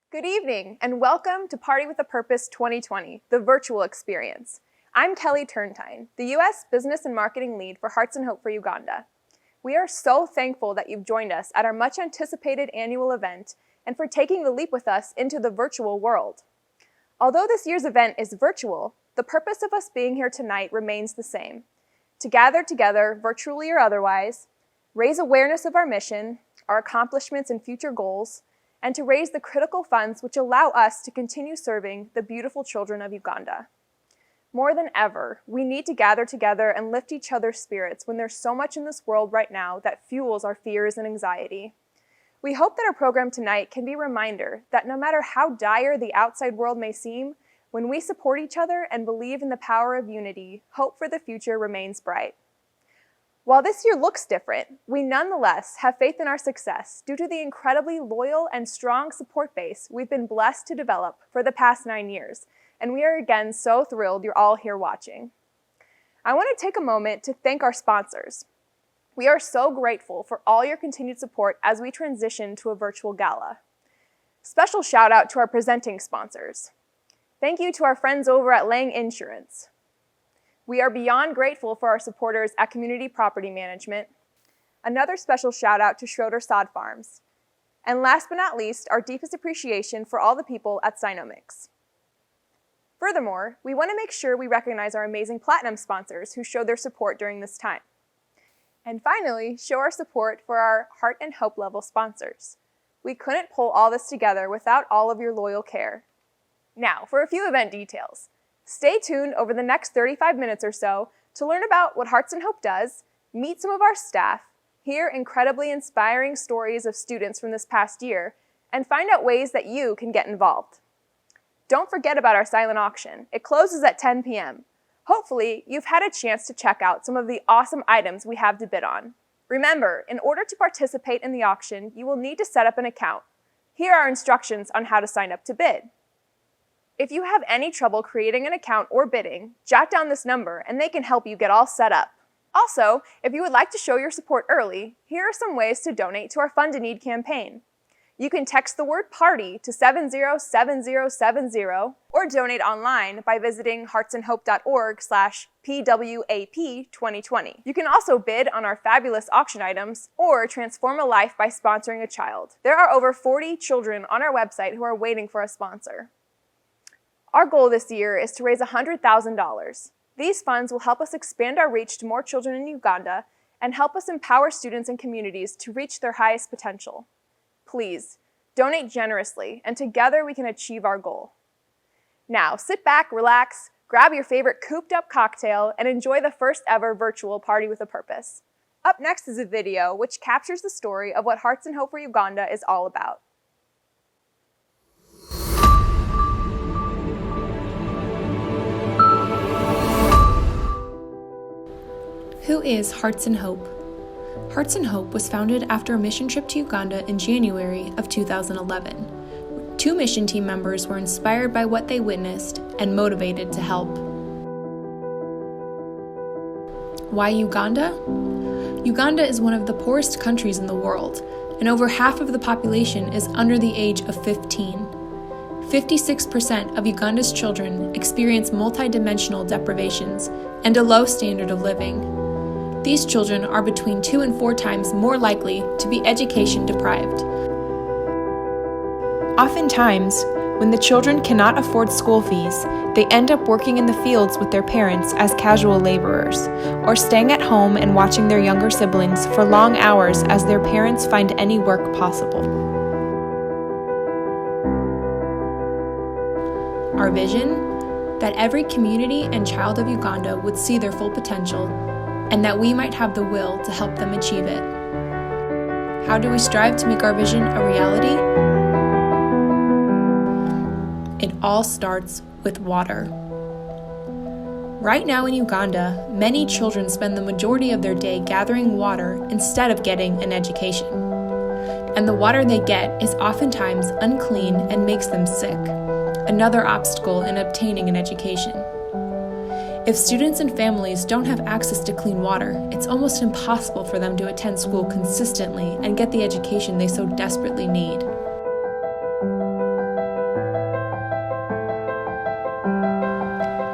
Good evening, and welcome to Party with a Purpose 2020, the virtual experience. I'm Kelly Turntine, the U.S. Business and Marketing Lead for Hearts and Hope for Uganda. We are so thankful that you've joined us at our much-anticipated annual event and for taking the leap with us into the virtual world. Although this year's event is virtual, the purpose of us being here tonight remains the same: to gather together, virtually or otherwise, raise awareness of our mission, our accomplishments and future goals, and to raise the critical funds which allow us to continue serving the beautiful children of Uganda. More than ever, we need to gather together and lift each other's spirits when there's so much in this world right now that fuels our fears and anxiety. We hope that our program tonight can be a reminder that no matter how dire the outside world may seem, when we support each other and believe in the power of unity, hope for the future remains bright. While this year looks different, we nonetheless have faith in our success due to the incredibly loyal and strong support base we've been blessed to develop for the past 9 years, and we are again so thrilled you're all here watching. I want to take a moment to thank our sponsors. We are so grateful for all your continued support as we transition to a virtual gala. Special shout out to our presenting sponsors. Thank you to our friends over at Lang Insurance. We are beyond grateful for our supporters at Community Property Management. Another special shout out to Schroeder Sod Farms. And last but not least, our deepest appreciation for all the people at Sinomix. Furthermore, we want to make sure we recognize our amazing Platinum sponsors who showed their support during this time. And finally, show our support for our Heart and Hope level sponsors. We couldn't pull all this together without all of your loyal care. Now, for a few event details. Stay tuned over the next 35 minutes or so to learn about what Hearts and Hope does, meet some of our staff, hear incredibly inspiring stories of students from this past year, and find out ways that you can get involved. Don't forget about our silent auction. It closes at 10 p.m. Hopefully, you've had a chance to check out some of the awesome items we have to bid on. Remember, in order to participate in the auction, you will need to set up an account. Here are instructions on how to sign up to bid. If you have any trouble creating an account or bidding, jot down this number and they can help you get all set up. Also, if you would like to show your support early, here are some ways to donate to our Fund a Need campaign. You can text the word PARTY to 707070 or donate online by visiting heartsandhope.org/PWAP2020. You can also bid on our fabulous auction items or transform a life by sponsoring a child. There are over 40 children on our website who are waiting for a sponsor. Our goal this year is to raise $100,000. These funds will help us expand our reach to more children in Uganda and help us empower students and communities to reach their highest potential. Please, donate generously, and together we can achieve our goal. Now, sit back, relax, grab your favorite cooped-up cocktail, and enjoy the first ever virtual Party with a Purpose. Up next is a video which captures the story of what Hearts and Hope for Uganda is all about. Who is Hearts and Hope? Hearts and Hope was founded after a mission trip to Uganda in January of 2011. Two mission team members were inspired by what they witnessed and motivated to help. Why Uganda? Uganda is one of the poorest countries in the world, and over half of the population is under the age of 15. 56% of Uganda's children experience multidimensional deprivations and a low standard of living. These children are between 2 and 4 times more likely to be education deprived. Oftentimes, When the children cannot afford school fees, they end up working in the fields with their parents as casual laborers, or staying at home and watching their younger siblings for long hours as their parents find any work possible. Our vision? That every community and child of Uganda would see their full potential, and that we might have the will to help them achieve it. How do we strive to make our vision a reality? It all starts with water. Right now in Uganda, many children spend the majority of their day gathering water instead of getting an education. And the water they get is oftentimes unclean and makes them sick, another obstacle in obtaining an education. If students and families don't have access to clean water, it's almost impossible for them to attend school consistently and get the education they so desperately need.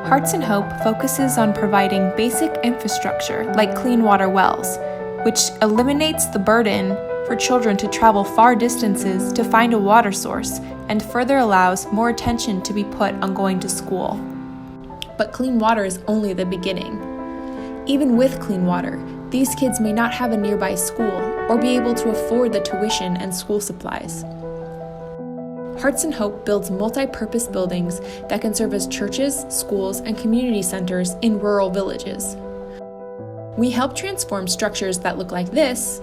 Hearts and Hope focuses on providing basic infrastructure like clean water wells, which eliminates the burden for children to travel far distances to find a water source and further allows more attention to be put on going to school. But clean water is only the beginning. Even with clean water, these kids may not have a nearby school or be able to afford the tuition and school supplies. Hearts and Hope builds multi-purpose buildings that can serve as churches, schools, and community centers in rural villages. We help transform structures that look like this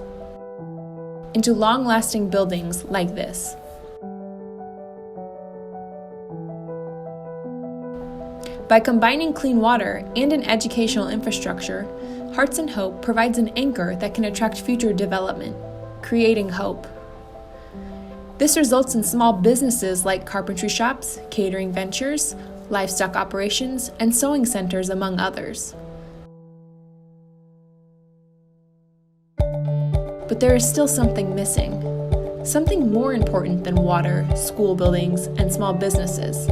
into long-lasting buildings like this. By combining clean water and an educational infrastructure, Hearts and Hope provides an anchor that can attract future development, creating hope. This results in small businesses like carpentry shops, catering ventures, livestock operations, and sewing centers, among others. But there is still something missing, something more important than water, school buildings, and small businesses.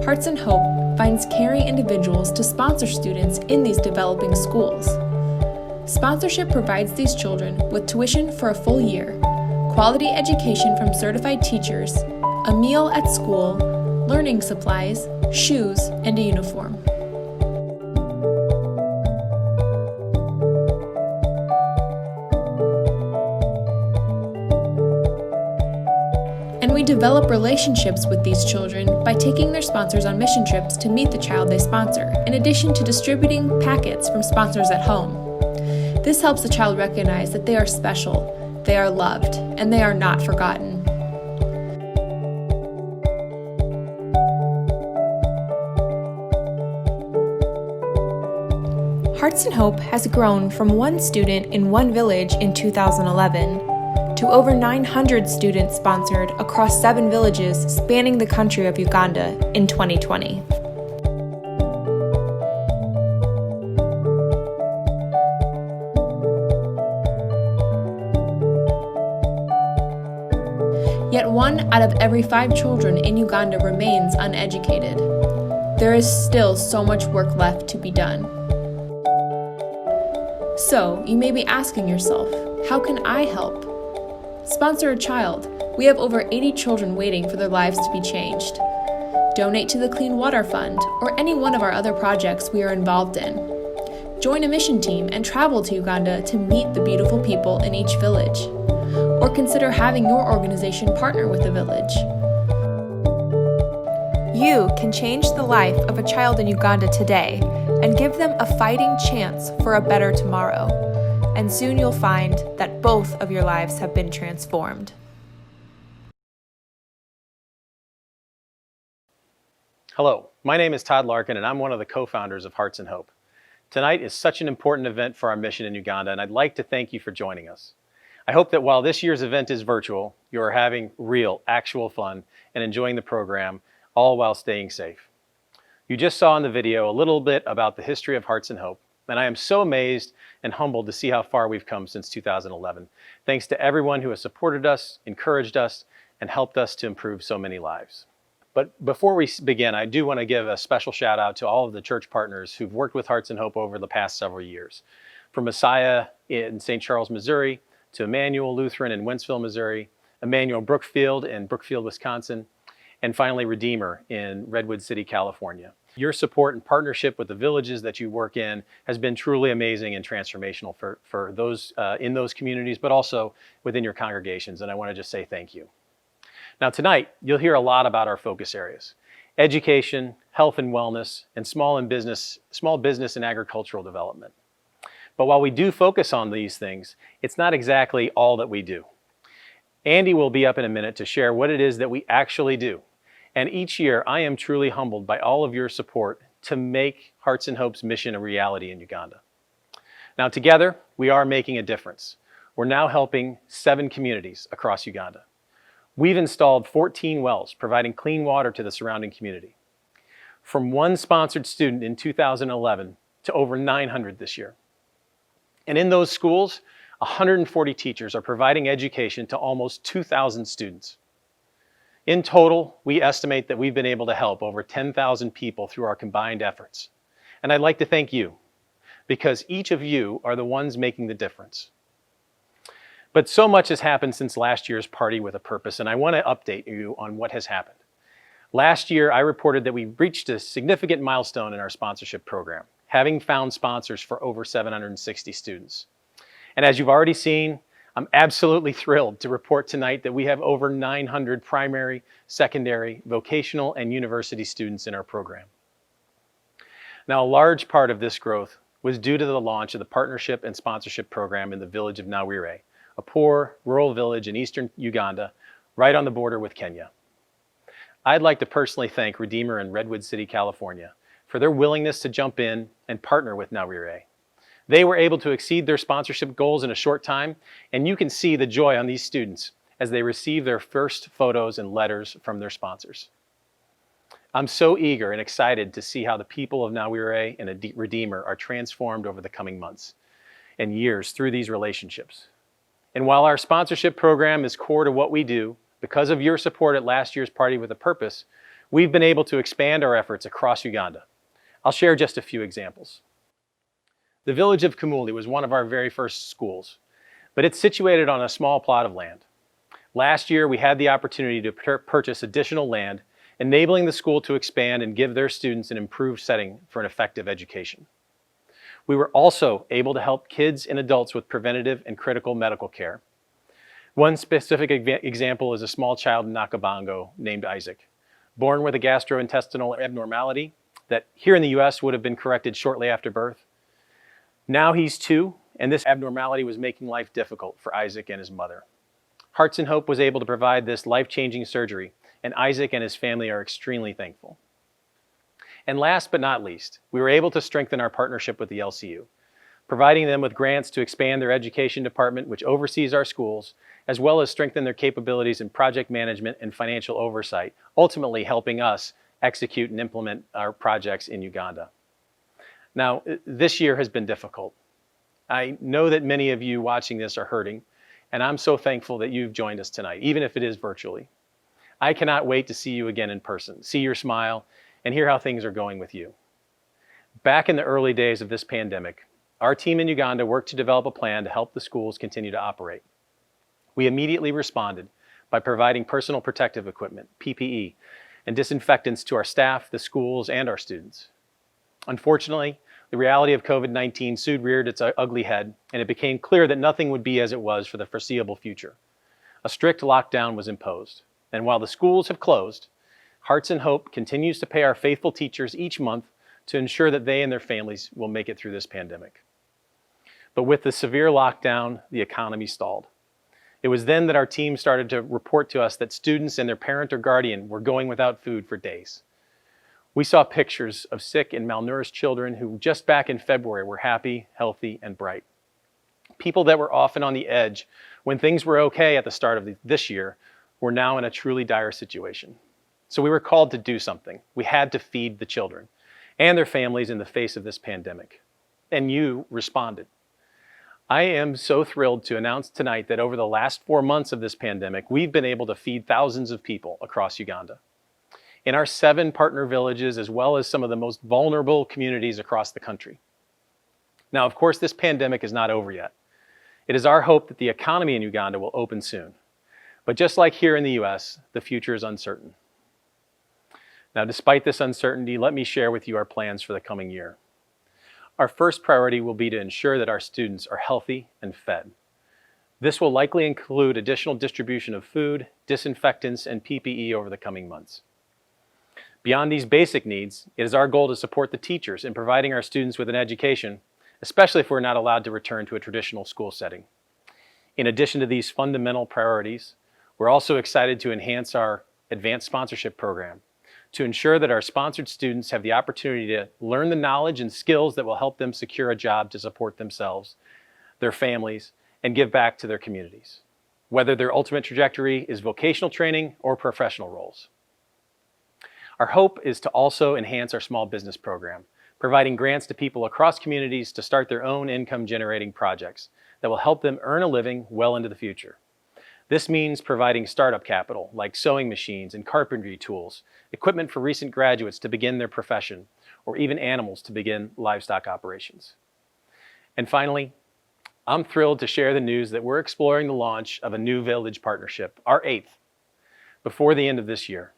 Hearts and Hope finds caring individuals to sponsor students in these developing schools. Sponsorship provides these children with tuition for a full year, quality education from certified teachers, a meal at school, learning supplies, shoes, and a uniform. And we develop relationships with these children by taking their sponsors on mission trips to meet the child they sponsor, in addition to distributing packets from sponsors at home. This helps the child recognize that they are special, they are loved, and they are not forgotten. Hearts and Hope has grown from one student in one village in 2011 to over 900 students sponsored across 7 villages spanning the country of Uganda in 2020. Yet 1 out of every 5 children in Uganda remains uneducated. There is still so much work left to be done. So, you may be asking yourself, how can I help? Sponsor a child. We have over 80 children waiting for their lives to be changed. Donate to the Clean Water Fund or any one of our other projects we are involved in. Join a mission team and travel to Uganda to meet the beautiful people in each village. Or consider having your organization partner with the village. You can change the life of a child in Uganda today and give them a fighting chance for a better tomorrow. And soon you'll find that both of your lives have been transformed. Hello, my name is Todd Larkin and I'm one of the co-founders of Hearts and Hope. Tonight is such an important event for our mission in Uganda, and I'd like to thank you for joining us. I hope that while this year's event is virtual, you are having real, actual fun and enjoying the program, all while staying safe. You just saw in the video a little bit about the history of Hearts and Hope, and I am so amazed and humbled to see how far we've come since 2011. Thanks to everyone who has supported us, encouraged us, and helped us to improve so many lives. But before we begin, I do want to give a special shout out to all of the church partners who've worked with Hearts and Hope over the past several years. From Messiah in St. Charles, Missouri, to Emmanuel Lutheran in Wentzville, Missouri, Emmanuel Brookfield in Brookfield, Wisconsin, and finally Redeemer in Redwood City, California. Your support and partnership with the villages that you work in has been truly amazing and transformational for those in those communities, but also within your congregations, and I want to just say thank you. Now tonight, you'll hear a lot about our focus areas: education, health and wellness, and small business and agricultural development. But while we do focus on these things, it's not exactly all that we do. Andy will be up in a minute to share what it is that we actually do. And each year, I am truly humbled by all of your support to make Hearts and Hope's mission a reality in Uganda. Now together, we are making a difference. We're now helping 7 communities across Uganda. We've installed 14 wells, providing clean water to the surrounding community. From 1 sponsored student in 2011 to over 900 this year. And in those schools, 140 teachers are providing education to almost 2,000 students. In total, we estimate that we've been able to help over 10,000 people through our combined efforts. And I'd like to thank you, because each of you are the ones making the difference. But so much has happened since last year's Party with a Purpose, and I want to update you on what has happened. Last year, I reported that we reached a significant milestone in our sponsorship program, having found sponsors for over 760 students. And as you've already seen, I'm absolutely thrilled to report tonight that we have over 900 primary, secondary, vocational, and university students in our program. Now, a large part of this growth was due to the launch of the partnership and sponsorship program in the village of Nawire, a poor rural village in eastern Uganda, right on the border with Kenya. I'd like to personally thank Redeemer in Redwood City, California, for their willingness to jump in and partner with Nawire. They were able to exceed their sponsorship goals in a short time, and you can see the joy on these students as they receive their first photos and letters from their sponsors. I'm so eager and excited to see how the people of Nawire and Redeemer are transformed over the coming months and years through these relationships. And while our sponsorship program is core to what we do, because of your support at last year's Party with a Purpose, we've been able to expand our efforts across Uganda. I'll share just a few examples. The village of Kamuli was one of our very first schools, but it's situated on a small plot of land. Last year, we had the opportunity to purchase additional land, enabling the school to expand and give their students an improved setting for an effective education. We were also able to help kids and adults with preventative and critical medical care. One specific example is a small child in Nakabango named Isaac, born with a gastrointestinal abnormality that here in the US would have been corrected shortly after birth. Now he's 2, and this abnormality was making life difficult for Isaac and his mother. Hearts and Hope was able to provide this life-changing surgery, and Isaac and his family are extremely thankful. And last but not least, we were able to strengthen our partnership with the LCU, providing them with grants to expand their education department, which oversees our schools, as well as strengthen their capabilities in project management and financial oversight, ultimately helping us execute and implement our projects in Uganda. Now, this year has been difficult. I know that many of you watching this are hurting, and I'm so thankful that you've joined us tonight, even if it is virtually. I cannot wait to see you again in person, see your smile, and hear how things are going with you. Back in the early days of this pandemic, our team in Uganda worked to develop a plan to help the schools continue to operate. We immediately responded by providing personal protective equipment, PPE, and disinfectants to our staff, the schools, and our students. Unfortunately, the reality of COVID-19 soon reared its ugly head, and it became clear that nothing would be as it was for the foreseeable future. A strict lockdown was imposed, and while the schools have closed, Hearts and Hope continues to pay our faithful teachers each month to ensure that they and their families will make it through this pandemic. But with the severe lockdown, the economy stalled. It was then that our team started to report to us that students and their parent or guardian were going without food for days. We saw pictures of sick and malnourished children who just back in February were happy, healthy, and bright. People that were often on the edge when things were okay at the start of this year were now in a truly dire situation. So we were called to do something. We had to feed the children and their families in the face of this pandemic. And you responded. I am so thrilled to announce tonight that over the last 4 months of this pandemic, we've been able to feed thousands of people across Uganda. In our 7 partner villages, as well as some of the most vulnerable communities across the country. Now, of course, this pandemic is not over yet. It is our hope that the economy in Uganda will open soon. But just like here in the US, the future is uncertain. Now, despite this uncertainty, let me share with you our plans for the coming year. Our first priority will be to ensure that our students are healthy and fed. This will likely include additional distribution of food, disinfectants, and PPE over the coming months. Beyond these basic needs, it is our goal to support the teachers in providing our students with an education, especially if we're not allowed to return to a traditional school setting. In addition to these fundamental priorities, we're also excited to enhance our advanced sponsorship program to ensure that our sponsored students have the opportunity to learn the knowledge and skills that will help them secure a job to support themselves, their families, and give back to their communities, whether their ultimate trajectory is vocational training or professional roles. Our hope is to also enhance our small business program, providing grants to people across communities to start their own income-generating projects that will help them earn a living well into the future. This means providing startup capital like sewing machines and carpentry tools, equipment for recent graduates to begin their profession, or even animals to begin livestock operations. And finally, I'm thrilled to share the news that we're exploring the launch of a new village partnership, our 8th, before the end of this year.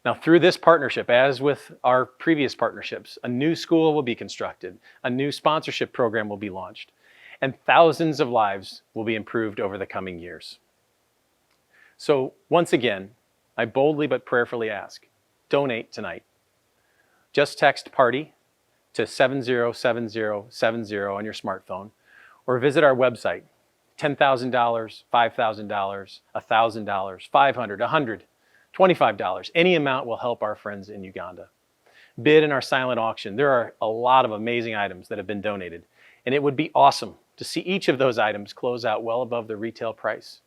Now, through this partnership, as with our previous partnerships, a new school will be constructed, a new sponsorship program will be launched, and thousands of lives will be improved over the coming years. So, once again, I boldly but prayerfully ask, donate tonight. Just text PARTY to 707070 on your smartphone, or visit our website, $10,000, $5,000, $1,000, $500, $100, $25. Any amount will help our friends in Uganda. Bid in our silent auction. There are a lot of amazing items that have been donated, and it would be awesome to see each of those items close out well above the retail price.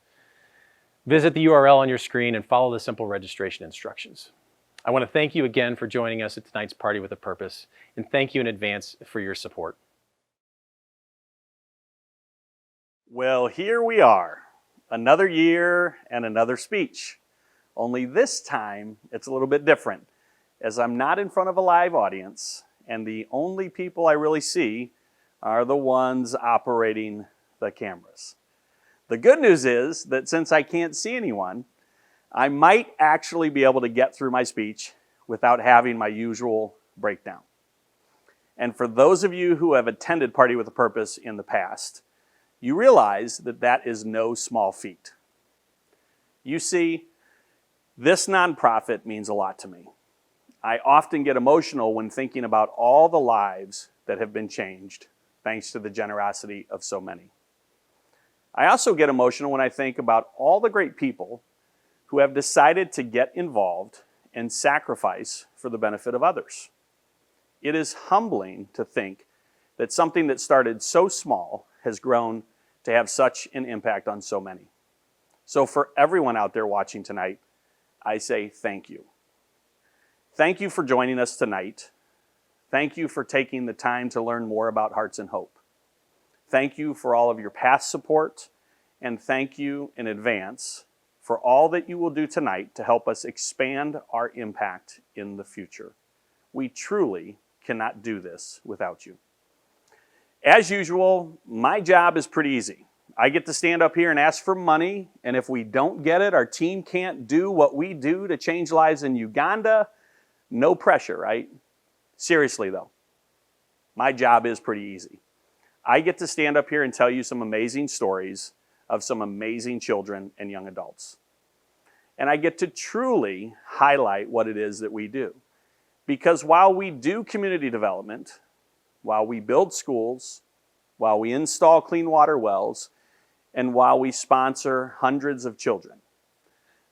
Visit the URL on your screen and follow the simple registration instructions. I want to thank you again for joining us at tonight's Party with a Purpose, and thank you in advance for your support. Well, here we are, another year and another speech. Only this time, it's a little bit different, as I'm not in front of a live audience, and the only people I really see are the ones operating the cameras. The good news is that since I can't see anyone, I might actually be able to get through my speech without having my usual breakdown. And for those of you who have attended Party with a Purpose in the past, you realize that that is no small feat. You see, this nonprofit means a lot to me. I often get emotional when thinking about all the lives that have been changed thanks to the generosity of so many. I also get emotional when I think about all the great people who have decided to get involved and sacrifice for the benefit of others. It is humbling to think that something that started so small has grown to have such an impact on so many. So for everyone out there watching tonight, I say thank you. Thank you for joining us tonight. Thank you for taking the time to learn more about Hearts and Hope. Thank you for all of your past support, and thank you in advance for all that you will do tonight to help us expand our impact in the future. We truly cannot do this without you. As usual, my job is pretty easy. I get to stand up here and ask for money, and if we don't get it, our team can't do what we do to change lives in Uganda. No pressure, right? Seriously though, my job is pretty easy. I get to stand up here and tell you some amazing stories of some amazing children and young adults. And I get to truly highlight what it is that we do. Because while we do community development, while we build schools, while we install clean water wells, and while we sponsor hundreds of children,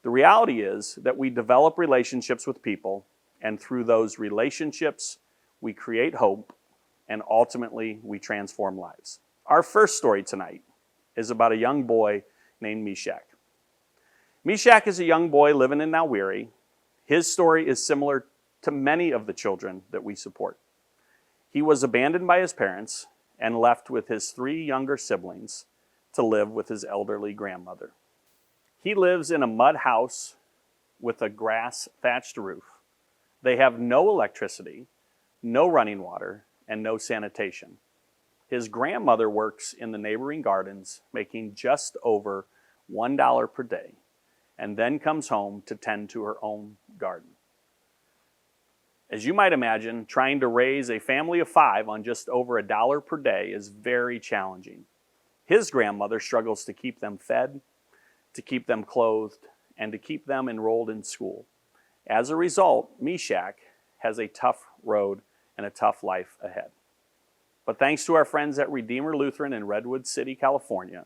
the reality is that we develop relationships with people, and through those relationships, we create hope, and ultimately, we transform lives. Our first story tonight is about a young boy named Meshach. Meshach is a young boy living in Nawiri. His story is similar to many of the children that we support. He was abandoned by his parents and left with his 3 younger siblings to live with his elderly grandmother. He lives in a mud house with a grass-thatched roof. They have no electricity, no running water, and no sanitation. His grandmother works in the neighboring gardens, making just over $1 per day, and then comes home to tend to her own garden. As you might imagine, trying to raise a family of 5 on just over $1 per day is very challenging. His grandmother struggles to keep them fed, to keep them clothed, and to keep them enrolled in school. As a result, Meshach has a tough road and a tough life ahead. But thanks to our friends at Redeemer Lutheran in Redwood City, California,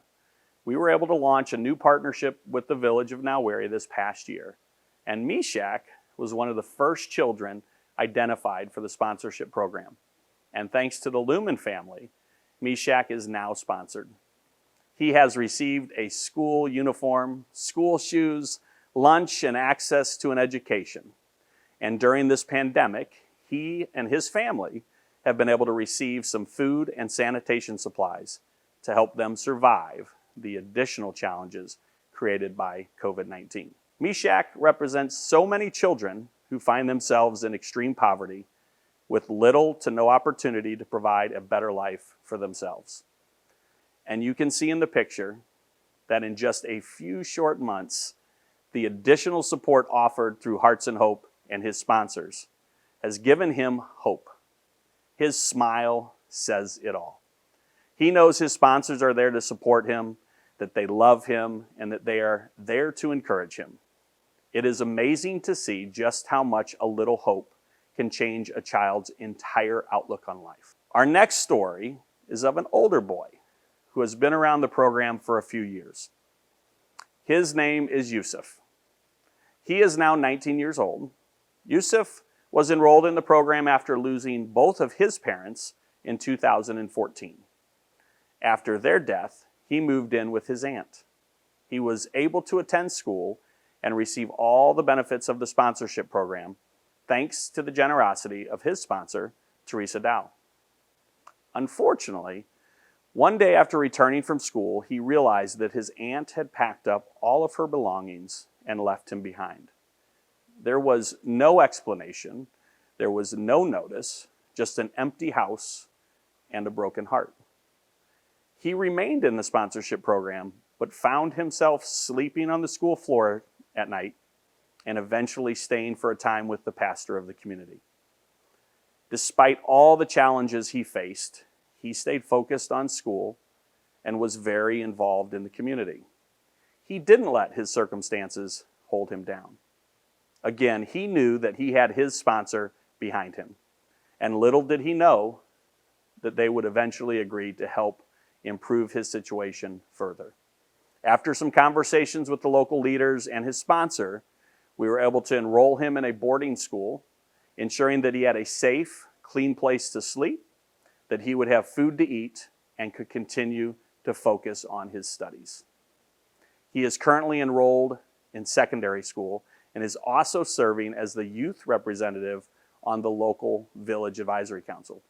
we were able to launch a new partnership with the village of Nowary this past year. And Meshach was one of the first children identified for the sponsorship program. And thanks to the Lumen family, Meshach is now sponsored. He has received a school uniform, school shoes, lunch, and access to an education. And during this pandemic, he and his family have been able to receive some food and sanitation supplies to help them survive the additional challenges created by COVID-19. Meshach represents so many children who find themselves in extreme poverty with little to no opportunity to provide a better life for themselves. And you can see in the picture that in just a few short months, the additional support offered through Hearts and Hope and his sponsors has given him hope. His smile says it all. He knows his sponsors are there to support him, that they love him, and that they are there to encourage him. It is amazing to see just how much a little hope can change a child's entire outlook on life. Our next story is of an older boy who has been around the program for a few years. His name is Yusuf. He is now 19 years old. Yusuf was enrolled in the program after losing both of his parents in 2014. After their death, he moved in with his aunt. He was able to attend school and receive all the benefits of the sponsorship program, thanks to the generosity of his sponsor, Teresa Dow. Unfortunately, one day after returning from school, he realized that his aunt had packed up all of her belongings and left him behind. There was no explanation, there was no notice, just an empty house and a broken heart. He remained in the sponsorship program, but found himself sleeping on the school floor at night and eventually staying for a time with the pastor of the community. Despite all the challenges he faced, he stayed focused on school and was very involved in the community. He didn't let his circumstances hold him down. Again, he knew that he had his sponsor behind him, and little did he know that they would eventually agree to help improve his situation further. After some conversations with the local leaders and his sponsor, we were able to enroll him in a boarding school, ensuring that he had a safe, clean place to sleep, that he would have food to eat, and could continue to focus on his studies. He is currently enrolled in secondary school and is also serving as the youth representative on the local Village Advisory Council,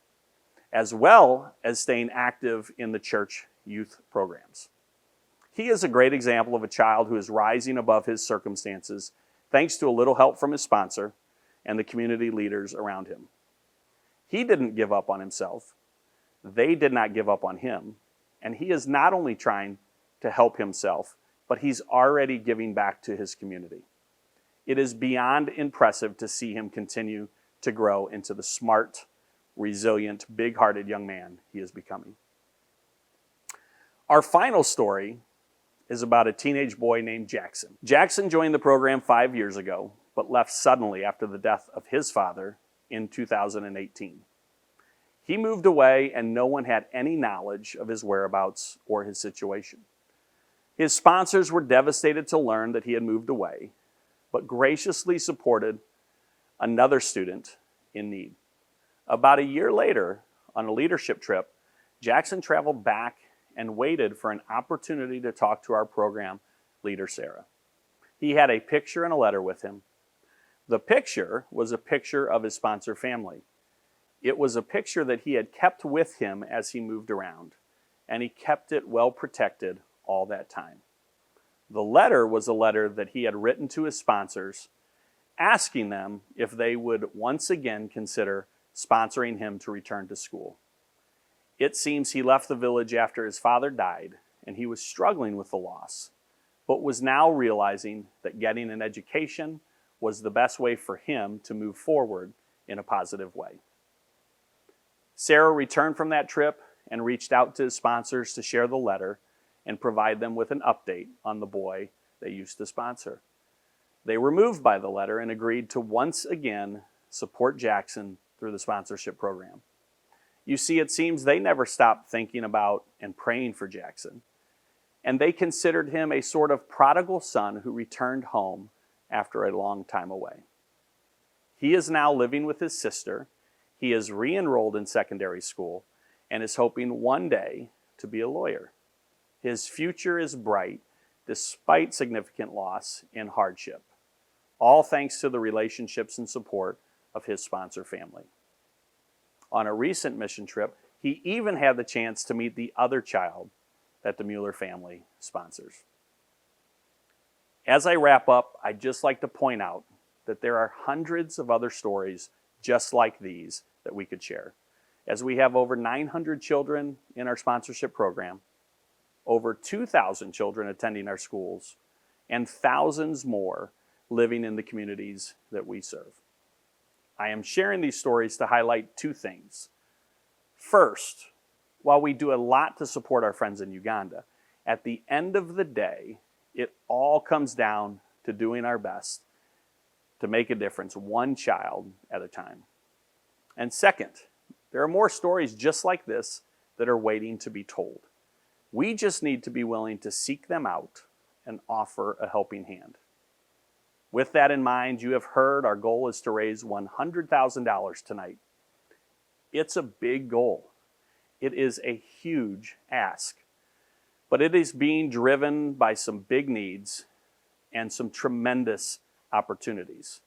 as well as staying active in the church youth programs. He is a great example of a child who is rising above his circumstances thanks to a little help from his sponsor and the community leaders around him. He didn't give up on himself. They did not give up on him. And he is not only trying to help himself, but he's already giving back to his community. It is beyond impressive to see him continue to grow into the smart, resilient, big-hearted young man he is becoming. Our final story is about a teenage boy named Jackson. Jackson joined the program 5 years ago, but left suddenly after the death of his father in 2018. He moved away and no one had any knowledge of his whereabouts or his situation. His sponsors were devastated to learn that he had moved away, but graciously supported another student in need. About a year later, on a leadership trip, Jackson traveled back and waited for an opportunity to talk to our program leader, Sarah. He had a picture and a letter with him. The picture was a picture of his sponsor family. It was a picture that he had kept with him as he moved around, and he kept it well protected all that time. The letter was a letter that he had written to his sponsors, asking them if they would once again consider sponsoring him to return to school. It seems he left the village after his father died, and he was struggling with the loss, but was now realizing that getting an education was the best way for him to move forward in a positive way. Sarah returned from that trip and reached out to his sponsors to share the letter and provide them with an update on the boy they used to sponsor. They were moved by the letter and agreed to once again support Jackson through the sponsorship program. You see, it seems they never stopped thinking about and praying for Jackson, and they considered him a sort of prodigal son who returned home after a long time away. He is now living with his sister. He is re-enrolled in secondary school and is hoping one day to be a lawyer. His future is bright despite significant loss and hardship, all thanks to the relationships and support of his sponsor family. On a recent mission trip, he even had the chance to meet the other child that the Mueller family sponsors. As I wrap up, I'd just like to point out that there are hundreds of other stories just like these that we could share, as we have over 900 children in our sponsorship program, over 2,000 children attending our schools, and thousands more living in the communities that we serve. I am sharing these stories to highlight two things. First, while we do a lot to support our friends in Uganda, at the end of the day, it all comes down to doing our best to make a difference one child at a time. And second, there are more stories just like this that are waiting to be told. We just need to be willing to seek them out and offer a helping hand. With that in mind, you have heard our goal is to raise $100,000 tonight. It's a big goal. It is a huge ask, but it is being driven by some big needs and some tremendous opportunities.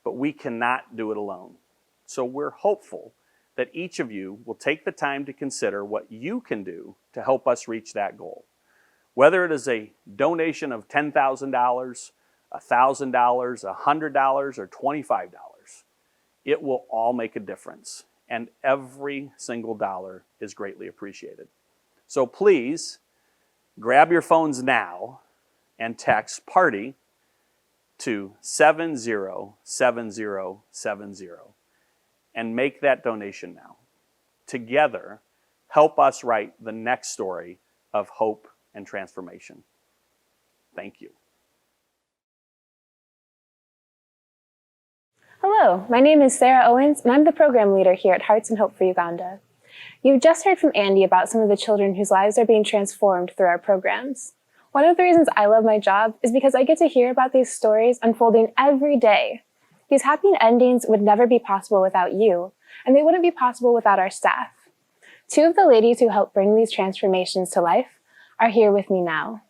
But we cannot do it alone. So we're hopeful that each of you will take the time to consider what you can do to help us reach that goal. Whether it is a donation of $10,000, $1,000, $100, or $25, it will all make a difference, and every single dollar is greatly appreciated. So please, grab your phones now and text PARTY to 707070 and make that donation now. Together, help us write the next story of hope and transformation. Thank you. Hello, my name is Sarah Owens, and I'm the program leader here at Hearts and Hope for Uganda. You just heard from Andy about some of the children whose lives are being transformed through our programs. One of the reasons I love my job is because I get to hear about these stories unfolding every day. These happy endings would never be possible without you, and they wouldn't be possible without our staff. Two of the ladies who helped bring these transformations to life are here with me now.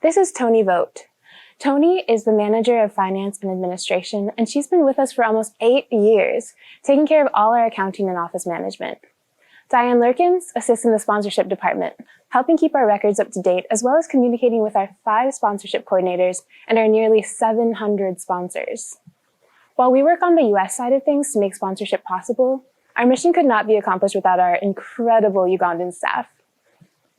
This is Tony Vogt. Tony is the manager of finance and administration, and she's been with us for almost 8 years, taking care of all our accounting and office management. Diane Lurkins assists in the sponsorship department, helping keep our records up to date, as well as communicating with our 5 sponsorship coordinators and our nearly 700 sponsors. While we work on the US side of things to make sponsorship possible, our mission could not be accomplished without our incredible Ugandan staff.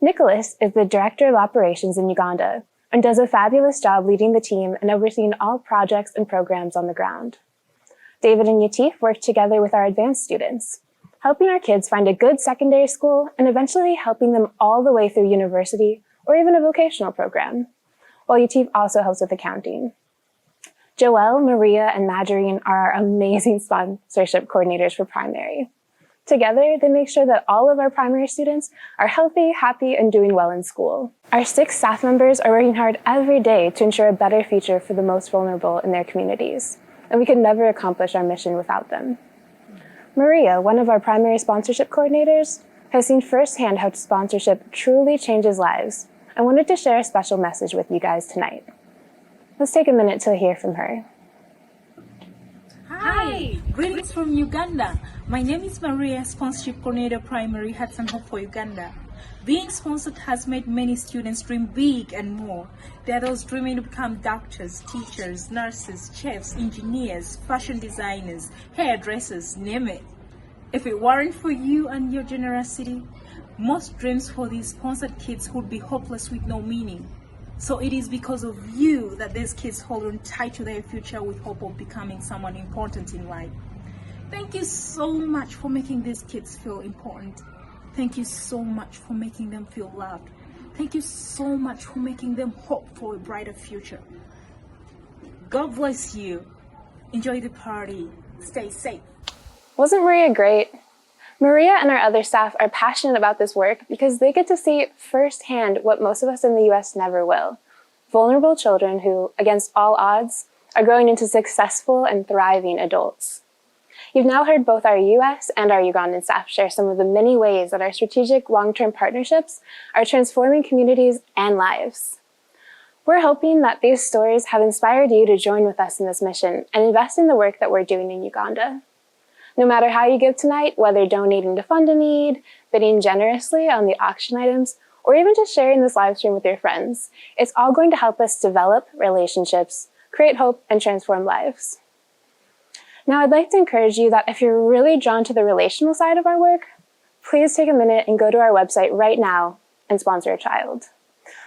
Nicholas is the director of operations in Uganda, and does a fabulous job leading the team and overseeing all projects and programs on the ground. David and Yatif work together with our advanced students, helping our kids find a good secondary school and eventually helping them all the way through university or even a vocational program, while Yatif also helps with accounting. Joelle, Maria, and Marjorie are our amazing sponsorship coordinators for primary. Together, they make sure that all of our primary students are healthy, happy, and doing well in school. Our 6 staff members are working hard every day to ensure a better future for the most vulnerable in their communities, and we could never accomplish our mission without them. Maria, one of our primary sponsorship coordinators, has seen firsthand how sponsorship truly changes lives and wanted to share a special message with you guys tonight. Let's take a minute to hear from her. Hi, greetings from Uganda. My name is Maria, Sponsorship Coordinator Primary, Hearts and Hope for Uganda. Being sponsored has made many students dream big and more. There are those dreaming to become doctors, teachers, nurses, chefs, engineers, fashion designers, hairdressers, name it. If it weren't for you and your generosity, most dreams for these sponsored kids would be hopeless with no meaning. So it is because of you that these kids hold on tight to their future with hope of becoming someone important in life. Thank you so much for making these kids feel important. Thank you so much for making them feel loved. Thank you so much for making them hope for a brighter future. God bless you. Enjoy the party. Stay safe. Wasn't Maria great? Maria and our other staff are passionate about this work because they get to see firsthand what most of us in the US never will. Vulnerable children who, against all odds, are growing into successful and thriving adults. You've now heard both our US and our Ugandan staff share some of the many ways that our strategic long-term partnerships are transforming communities and lives. We're hoping that these stories have inspired you to join with us in this mission and invest in the work that we're doing in Uganda. No matter how you give tonight, whether donating to fund a need, bidding generously on the auction items, or even just sharing this live stream with your friends, it's all going to help us develop relationships, create hope, and transform lives. Now, I'd like to encourage you that if you're really drawn to the relational side of our work, please take a minute and go to our website right now and sponsor a child.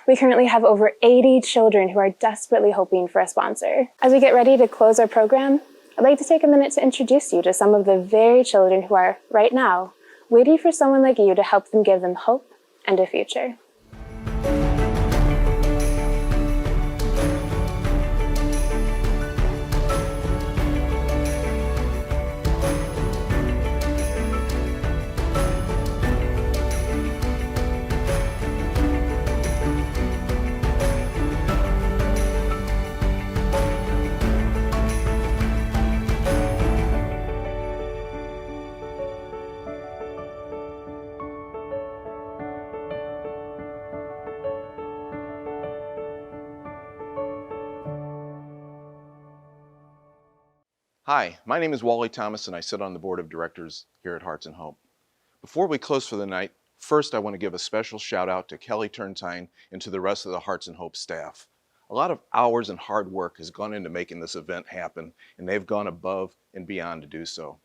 We currently have over 80 children who are desperately hoping for a sponsor. As we get ready to close our program, I'd like to take a minute to introduce you to some of the very children who are, right now, waiting for someone like you to help them give them hope and a future. Hi, my name is Wally Thomas and I sit on the board of directors here at Hearts and Hope. Before we close for the night, first I want to give a special shout out to Kelly Turntine and to the rest of the Hearts and Hope staff. A lot of hours and hard work has gone into making this event happen, and they've gone above and beyond to do so.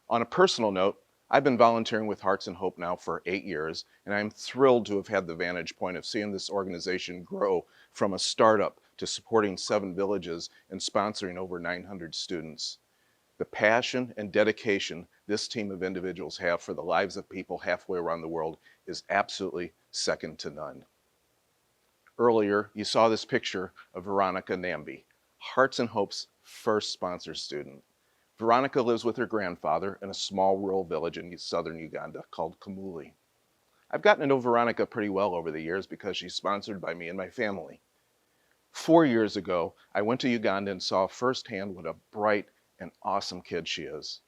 On a personal note, I've been volunteering with Hearts and Hope now for 8 years, and I'm thrilled to have had the vantage point of seeing this organization grow from a startup to supporting 7 villages and sponsoring over 900 students. The passion and dedication this team of individuals have for the lives of people halfway around the world is absolutely second to none. Earlier, you saw this picture of Veronica Nambi, Hearts and Hope's first sponsor student. Veronica lives with her grandfather in a small rural village in southern Uganda called Kamuli. I've gotten to know Veronica pretty well over the years because she's sponsored by me and my family. 4 years ago, I went to Uganda and saw firsthand what a bright and awesome kid she is.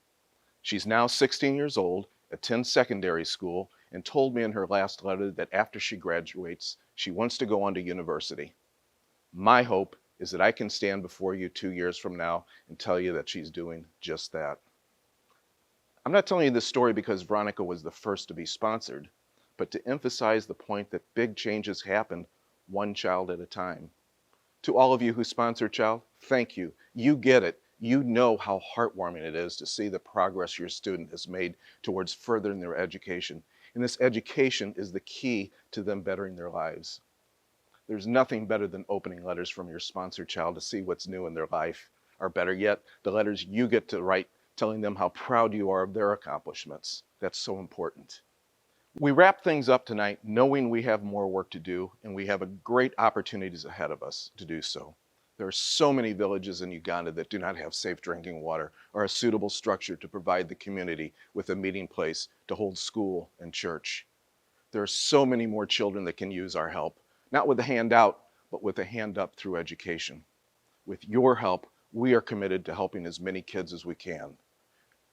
She's now 16 years old, attends secondary school, and told me in her last letter that after she graduates, she wants to go on to university. My hope is that I can stand before you 2 years from now and tell you that she's doing just that. I'm not telling you this story because Veronica was the first to be sponsored, but to emphasize the point that big changes happen one child at a time. To all of you who sponsor a child, thank you. You get it. You know how heartwarming it is to see the progress your student has made towards furthering their education. And this education is the key to them bettering their lives. There's nothing better than opening letters from your sponsored child to see what's new in their life, or better yet, the letters you get to write telling them how proud you are of their accomplishments. That's so important. We wrap things up tonight knowing we have more work to do, and we have great opportunities ahead of us to do so. There are so many villages in Uganda that do not have safe drinking water or a suitable structure to provide the community with a meeting place to hold school and church. There are so many more children that can use our help, not with a handout, but with a hand up through education. With your help, we are committed to helping as many kids as we can.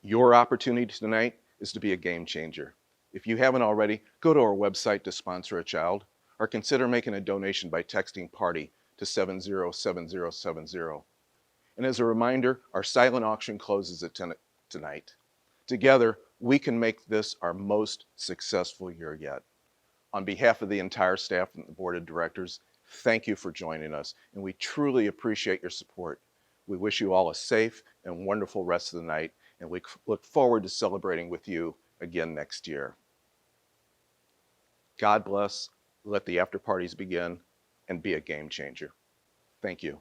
Your opportunity tonight is to be a game changer. If you haven't already, go to our website to sponsor a child, or consider making a donation by texting PARTY to 707070. And as a reminder, our silent auction closes at 10 tonight. Together, we can make this our most successful year yet. On behalf of the entire staff and the board of directors, thank you for joining us, and we truly appreciate your support. We wish you all a safe and wonderful rest of the night, and we look forward to celebrating with you again next year. God bless, let the after parties begin, and be a game changer. Thank you.